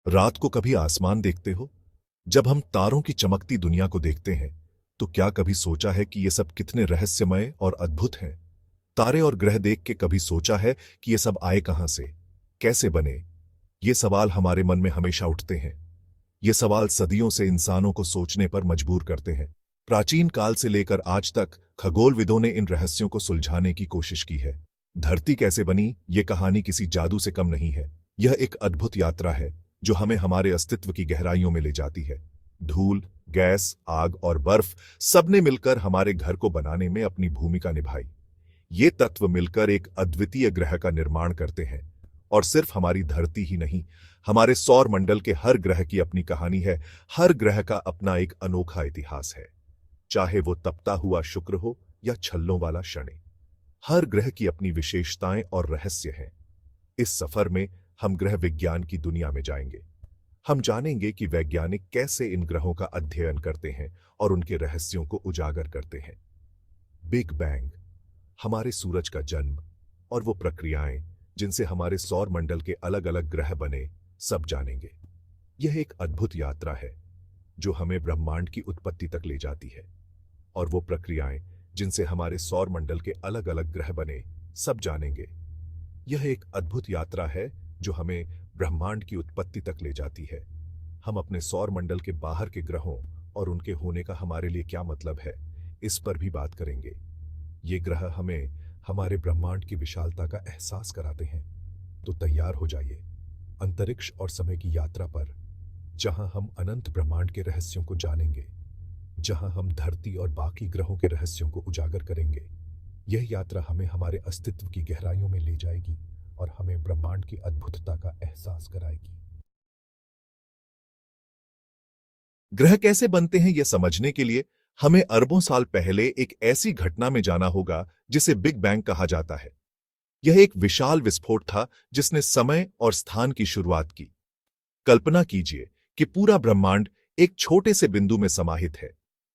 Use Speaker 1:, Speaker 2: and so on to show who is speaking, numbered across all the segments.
Speaker 1: रात को कभी आसमान देखते हो? जब हम तारों की चमकती दुनिया को देखते हैं, तो क्या कभी सोचा है कि ये सब कितने रहस्यमय और अद्भुत हैं? तारे और ग्रह देख के कभी सोचा है कि ये सब आए कहां से, कैसे बने? ये सवाल हमारे मन में हमेशा उठते हैं। ये सवाल सदियों से इंसानों को सोचने पर मजबूर करते हैं। प्राचीन काल से लेकर आज तक खगोलविदों ने इन रहस्यों को सुलझाने की कोशिश की है। धरती कैसे बनी, ये कहानी किसी जादू से कम नहीं है। यह एक अद्भुत यात्रा है जो हमें हमारे अस्तित्व की गहराइयों में ले जाती है। धूल, गैस, आग और बर्फ सबने मिलकर हमारे घर को बनाने में अपनी भूमिका निभाई। ये तत्व मिलकर एक अद्वितीय ग्रह का निर्माण करते हैं। और सिर्फ हमारी धरती ही नहीं, हमारे सौर मंडल के हर ग्रह की अपनी कहानी है। हर ग्रह का अपना एक अनोखा इतिहास है, चाहे वो तपता हुआ शुक्र हो या छल्लों वाला शनि। हर ग्रह की अपनी विशेषताएं और रहस्य हैं। इस सफर में हम ग्रह विज्ञान की दुनिया में जाएंगे। हम जानेंगे कि वैज्ञानिक कैसे इन ग्रहों का अध्ययन करते हैं और उनके रहस्यों को उजागर करते हैं। बिग बैंग, हमारे सूरज का जन्म और वो प्रक्रियाएं जिनसे हमारे सौर मंडल के अलग अलग ग्रह बने, सब जानेंगे। यह एक अद्भुत यात्रा है जो हमें ब्रह्मांड की उत्पत्ति तक ले जाती है। और वो प्रक्रियाएं जिनसे हमारे सौर मंडल के अलग अलग ग्रह बने, सब जानेंगे। यह एक अद्भुत यात्रा है जो हमें ब्रह्मांड की उत्पत्ति तक ले जाती है। हम अपने सौर मंडल के बाहर के ग्रहों और उनके होने का हमारे लिए क्या मतलब है, इस पर भी बात करेंगे। ये ग्रह हमें हमारे ब्रह्मांड की विशालता का एहसास कराते हैं। तो तैयार हो जाइए अंतरिक्ष और समय की यात्रा पर, जहां हम अनंत ब्रह्मांड के रहस्यों को जानेंगे, जहां हम धरती और बाकी ग्रहों के रहस्यों को उजागर करेंगे। यह यात्रा हमें हमारे अस्तित्व की गहराइयों में ले जाएगी और हमें ब्रह्मांड की अद्भुतता का एहसास कराएगी। ग्रह कैसे बनते हैं यह समझने के लिए हमें अरबों साल पहले एक ऐसी घटना में जाना होगा जिसे बिग बैंग कहा जाता है। यह एक विशाल विस्फोट था जिसने समय और स्थान की शुरुआत की। कल्पना कीजिए कि पूरा ब्रह्मांड एक छोटे से बिंदु में समाहित है,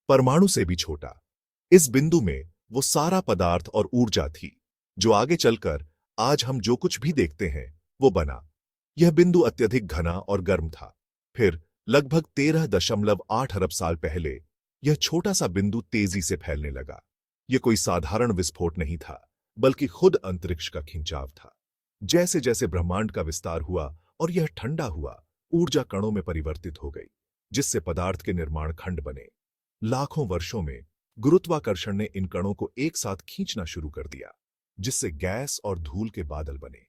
Speaker 1: परमाणु से भी छोटा। इस बिंदु में वो सारा पदार्थ और ऊर्जा थी जो आगे चलकर आज हम जो कुछ भी देखते हैं वो बना। यह बिंदु अत्यधिक घना और गर्म था। फिर लगभग 13.8 अरब साल पहले यह छोटा सा बिंदु तेजी से फैलने लगा। यह कोई साधारण विस्फोट नहीं था, बल्कि खुद अंतरिक्ष का खिंचाव था। जैसे जैसे ब्रह्मांड का विस्तार हुआ और यह ठंडा हुआ, ऊर्जा कणों में परिवर्तित हो गई, जिससे पदार्थ के निर्माण खंड बने। लाखों वर्षों में गुरुत्वाकर्षण ने इन कणों को एक साथ खींचना शुरू कर दिया, जिससे गैस और धूल के बादल बने।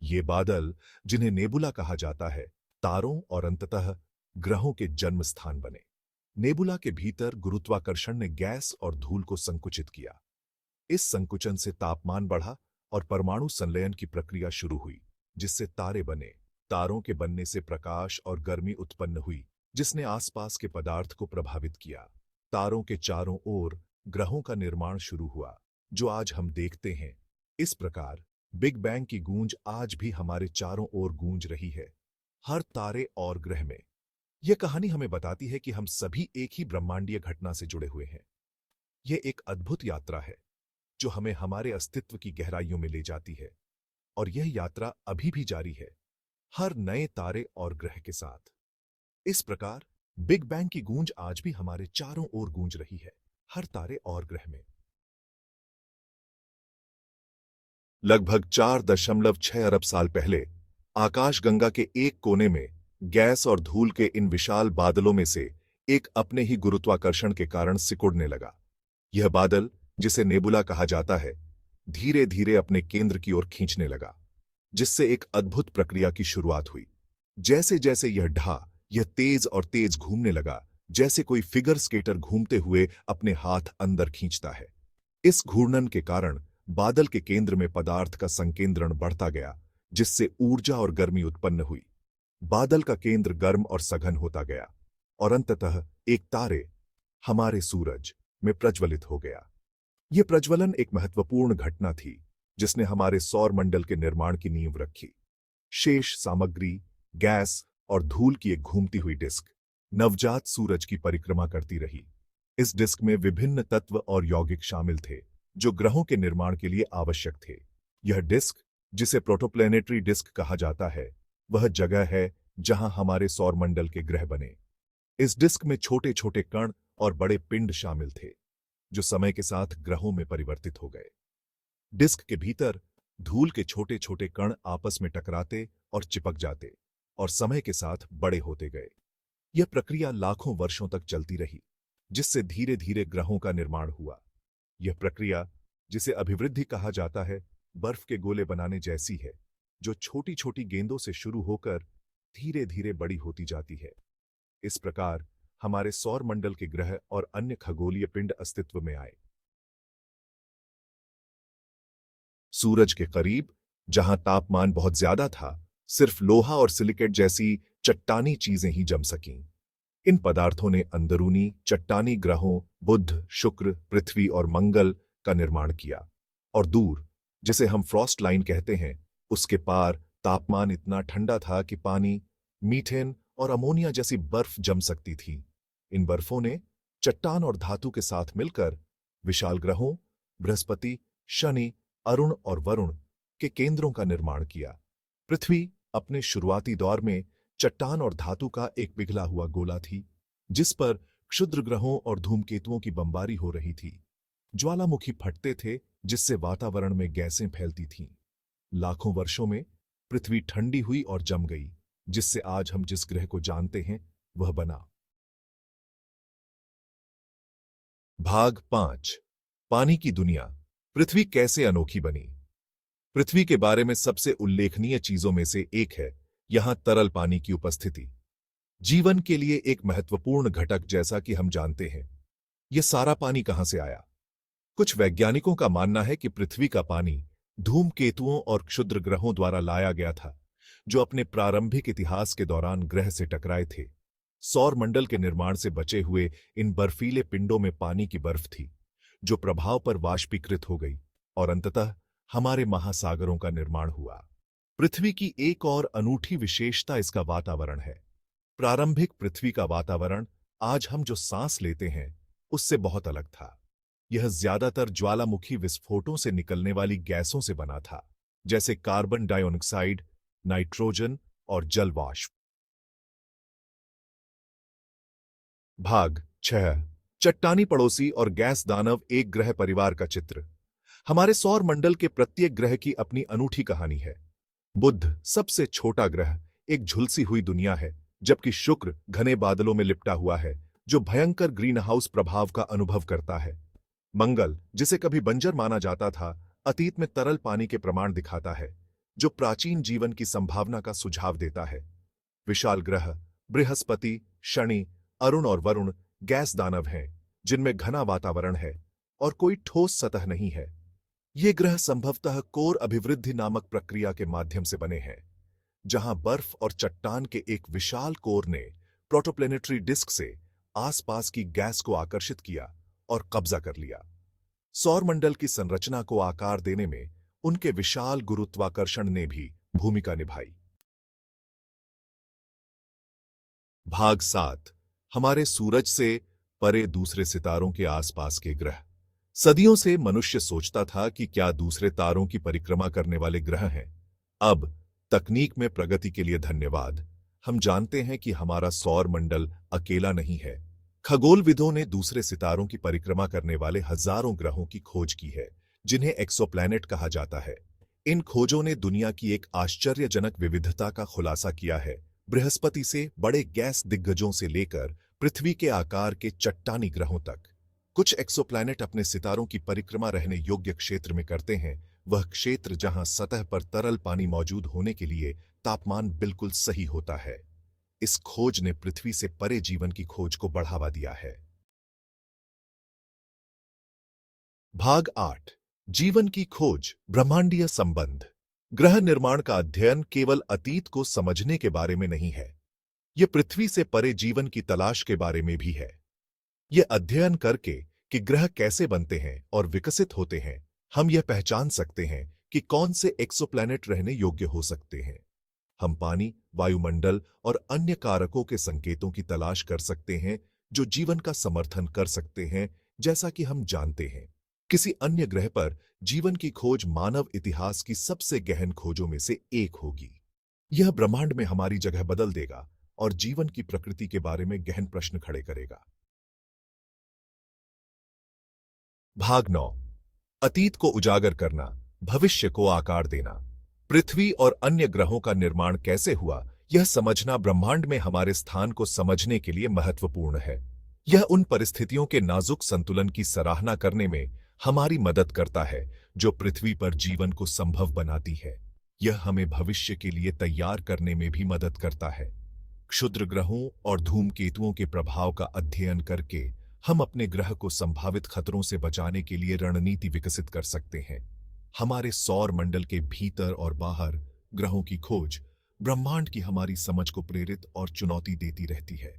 Speaker 1: ये बादल, जिन्हें नेबुला कहा जाता है, तारों और अंततः ग्रहों के जन्म स्थान बने। नेबुला के भीतर गुरुत्वाकर्षण ने गैस और धूल को संकुचित किया। इस संकुचन से तापमान बढ़ा और परमाणु संलयन की प्रक्रिया शुरू हुई, जिससे तारे बने। तारों के बनने से प्रकाश और गर्मी उत्पन्न हुई, जिसने आसपास के पदार्थ को प्रभावित किया। तारों के चारों ओर ग्रहों का निर्माण शुरू हुआ, जो आज हम देखते हैं। इस प्रकार बिग बैंग की गूंज आज भी हमारे चारों ओर गूंज रही है, हर तारे और ग्रह में। यह कहानी हमें बताती है कि हम सभी एक ही ब्रह्मांडीय घटना से जुड़े हुए हैं। यह एक अद्भुत यात्रा है जो हमें हमारे अस्तित्व की गहराइयों में ले जाती है। और यह यात्रा अभी भी जारी है, हर नए तारे और ग्रह के साथ। इस प्रकार बिग बैंग की गूंज आज भी हमारे चारों ओर गूंज रही है, हर तारे और ग्रह में। लगभग 4.6 अरब साल पहले आकाशगंगा के एक कोने में गैस और धूल के इन विशाल बादलों में से एक अपने ही गुरुत्वाकर्षण के कारण सिकुड़ने लगा। यह बादल, जिसे नेबुला कहा जाता है, धीरे धीरे अपने केंद्र की ओर खींचने लगा, जिससे एक अद्भुत प्रक्रिया की शुरुआत हुई। जैसे जैसे यह ढा, यह तेज और तेज घूमने लगा, जैसे कोई फिगर स्केटर घूमते हुए अपने हाथ अंदर खींचता है। इस घूर्णन के कारण बादल के केंद्र में पदार्थ का संकेंद्रण बढ़ता गया, जिससे ऊर्जा और गर्मी उत्पन्न हुई। बादल का केंद्र गर्म और सघन होता गया और अंततः एक तारे, हमारे सूरज, में प्रज्वलित हो गया। यह प्रज्वलन एक महत्वपूर्ण घटना थी जिसने हमारे सौर मंडल के निर्माण की नींव रखी। शेष सामग्री, गैस और धूल की एक घूमती हुई डिस्क नवजात सूरज की परिक्रमा करती रही। इस डिस्क में विभिन्न तत्व और यौगिक शामिल थे जो ग्रहों के निर्माण के लिए आवश्यक थे। यह डिस्क, जिसे प्रोटोप्लैनेटरी डिस्क कहा जाता है, वह जगह है जहां हमारे सौरमंडल के ग्रह बने। इस डिस्क में छोटे छोटे कण और बड़े पिंड शामिल थे, जो समय के साथ ग्रहों में परिवर्तित हो गए। डिस्क के भीतर धूल के छोटे छोटे कण आपस में टकराते और चिपक जाते और समय के साथ बड़े होते गए। यह प्रक्रिया लाखों वर्षों तक चलती रही, जिससे धीरे धीरे ग्रहों का निर्माण हुआ। यह प्रक्रिया, जिसे अभिवृद्धि कहा जाता है, बर्फ के गोले बनाने जैसी है, जो छोटी छोटी गेंदों से शुरू होकर धीरे धीरे बड़ी होती जाती है। इस प्रकार हमारे सौरमंडल के ग्रह और अन्य खगोलीय पिंड अस्तित्व में आए। सूरज के करीब, जहां तापमान बहुत ज्यादा था, सिर्फ लोहा और सिलिकेट जैसी चट्टानी चीजें ही जम सकीं। इन पदार्थों ने अंदरूनी चट्टानी ग्रहों बुध, शुक्र, पृथ्वी और मंगल का निर्माण किया। और दूर, जिसे हम फ्रॉस्ट लाइन कहते हैं, उसके पार तापमान इतना ठंडा था कि पानी, मीथेन और अमोनिया जैसी बर्फ जम सकती थी। इन बर्फों ने चट्टान और धातु के साथ मिलकर विशाल ग्रहों बृहस्पति, शनि, अरुण और वरुण के केंद्रों का निर्माण किया। पृथ्वी अपने शुरुआती दौर में चट्टान और धातु का एक पिघला हुआ गोला थी, जिस पर क्षुद्र ग्रहों और धूमकेतुओं की बमबारी हो रही थी। ज्वालामुखी फटते थे, जिससे वातावरण में गैसें फैलती थीं। लाखों वर्षों में पृथ्वी ठंडी हुई और जम गई, जिससे आज हम जिस ग्रह को जानते हैं वह बना। भाग 5। पानी की दुनिया। पृथ्वी कैसे अनोखी बनी। पृथ्वी के बारे में सबसे उल्लेखनीय चीजों में से एक है यहां तरल पानी की उपस्थिति। जीवन के लिए एक महत्वपूर्ण घटक, जैसा कि हम जानते हैं। यह सारा पानी कहां से आया? कुछ वैज्ञानिकों का मानना है कि पृथ्वी का पानी धूमकेतुओं और क्षुद्र ग्रहों द्वारा लाया गया था, जो अपने प्रारंभिक इतिहास के दौरान ग्रह से टकराए थे। सौरमंडल के निर्माण से बचे हुए इन बर्फीले पिंडों में पानी की बर्फ थी, जो प्रभाव पर वाष्पीकृत हो गई और अंततः हमारे महासागरों का निर्माण हुआ। पृथ्वी की एक और अनूठी विशेषता इसका वातावरण है। प्रारंभिक पृथ्वी का वातावरण आज हम जो सांस लेते हैं उससे बहुत अलग था। यह ज्यादातर ज्वालामुखी विस्फोटों से निकलने वाली गैसों से बना था, जैसे कार्बन डाइऑक्साइड, नाइट्रोजन और जल वाष्प। भाग 6। चट्टानी पड़ोसी और गैस दानव एक ग्रह परिवार का चित्र। हमारे सौर मंडल के प्रत्येक ग्रह की अपनी अनूठी कहानी है। बुध सबसे छोटा ग्रह, एक झुलसी हुई दुनिया है, जबकि शुक्र घने बादलों में लिपटा हुआ है, जो भयंकर ग्रीनहाउस प्रभाव का अनुभव करता है। मंगल, जिसे कभी बंजर माना जाता था, अतीत में तरल पानी के प्रमाण दिखाता है, जो प्राचीन जीवन की संभावना का सुझाव देता है। विशाल ग्रह बृहस्पति, शनि, अरुण और वरुण गैस दानव हैं, जिनमें घना वातावरण है और कोई ठोस सतह नहीं है। ये ग्रह संभवतः कोर अभिवृद्धि नामक प्रक्रिया के माध्यम से बने हैं, जहां बर्फ और चट्टान के एक विशाल कोर ने प्रोटोप्लैनेटरी डिस्क से आसपास की गैस को आकर्षित किया और कब्जा कर लिया। सौरमंडल की संरचना को आकार देने में उनके विशाल गुरुत्वाकर्षण ने भी भूमिका निभाई। भाग 7। हमारे सूरज से परे दूसरे सितारों के आसपास के ग्रह। सदियों से मनुष्य सोचता था कि क्या दूसरे तारों की परिक्रमा करने वाले ग्रह हैं। अब तकनीक में प्रगति के लिए धन्यवाद, हम जानते हैं कि हमारा सौर मंडल अकेला नहीं है। खगोलविदों ने दूसरे सितारों की परिक्रमा करने वाले हजारों ग्रहों की खोज की है, जिन्हें एक्सोप्लैनेट कहा जाता है। इन खोजों ने दुनिया की एक आश्चर्यजनक विविधता का खुलासा किया है, बृहस्पति से बड़े गैस दिग्गजों से लेकर पृथ्वी के आकार के चट्टानी ग्रहों तक। कुछ एक्सोप्लैनेट अपने सितारों की परिक्रमा रहने योग्य क्षेत्र में करते हैं, वह क्षेत्र जहां सतह पर तरल पानी मौजूद होने के लिए तापमान बिल्कुल सही होता है। इस खोज ने पृथ्वी से परे जीवन की खोज को बढ़ावा दिया है। भाग 8। जीवन की खोज, ब्रह्मांडीय संबंध। ग्रह निर्माण का अध्ययन केवल अतीत को समझने के बारे में नहीं है, यह पृथ्वी से परे जीवन की तलाश के बारे में भी है। यह अध्ययन करके कि ग्रह कैसे बनते हैं और विकसित होते हैं, हम यह पहचान सकते हैं कि कौन से एक्सोप्लैनेट रहने योग्य हो सकते हैं। हम पानी, वायुमंडल और अन्य कारकों के संकेतों की तलाश कर सकते हैं जो जीवन का समर्थन कर सकते हैं। जैसा कि हम जानते हैं, किसी अन्य ग्रह पर जीवन की खोज मानव इतिहास की सबसे गहन खोजों में से एक होगी। यह ब्रह्मांड में हमारी जगह बदल देगा और जीवन की प्रकृति के बारे में गहन प्रश्न खड़े करेगा। भाग 9। अतीत को उजागर करना, भविष्य को आकार देना। पृथ्वी और अन्य ग्रहों का निर्माण कैसे हुआ, यह समझना ब्रह्मांड में हमारे स्थान को समझने के लिए महत्वपूर्ण है। यह उन परिस्थितियों के नाजुक संतुलन की सराहना करने में हमारी मदद करता है जो पृथ्वी पर जीवन को संभव बनाती है। यह हमें भविष्य के लिए तैयार करने में भी मदद करता है। क्षुद्र ग्रहों और धूमकेतुओं के प्रभाव का अध्ययन करके हम अपने ग्रह को संभावित खतरों से बचाने के लिए रणनीति विकसित कर सकते हैं। हमारे सौर मंडल के भीतर और बाहर ग्रहों की खोज ब्रह्मांड की हमारी समझ को प्रेरित और चुनौती देती रहती है।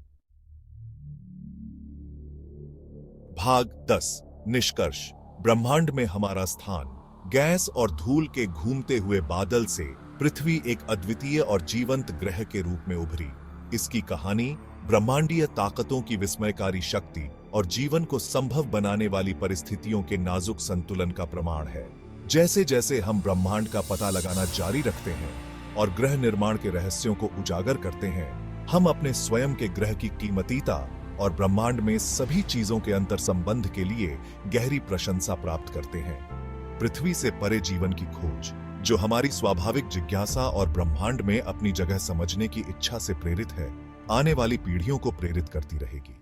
Speaker 1: भाग 10। निष्कर्ष। ब्रह्मांड में हमारा स्थान। गैस और धूल के घूमते हुए बादल से पृथ्वी एक अद्वितीय और जीवंत ग्रह के रूप में उभरी। इसकी कहानी ब्रह्मांडीय ताकतों की विस्मयकारी शक्ति और जीवन को संभव बनाने वाली परिस्थितियों के नाजुक संतुलन का प्रमाण है। जैसे जैसे हम ब्रह्मांड का पता लगाना जारी रखते हैं और ग्रह निर्माण के रहस्यों को उजागर करते हैं, हम अपने स्वयं के ग्रह की कीमतीता और ब्रह्मांड में सभी चीजों के अंतर संबंध के लिए गहरी प्रशंसा प्राप्त करते हैं। पृथ्वी से परे जीवन की खोज, जो हमारी स्वाभाविक जिज्ञासा और ब्रह्मांड में अपनी जगह समझने की इच्छा से प्रेरित है, आने वाली पीढ़ियों को प्रेरित करती रहेगी।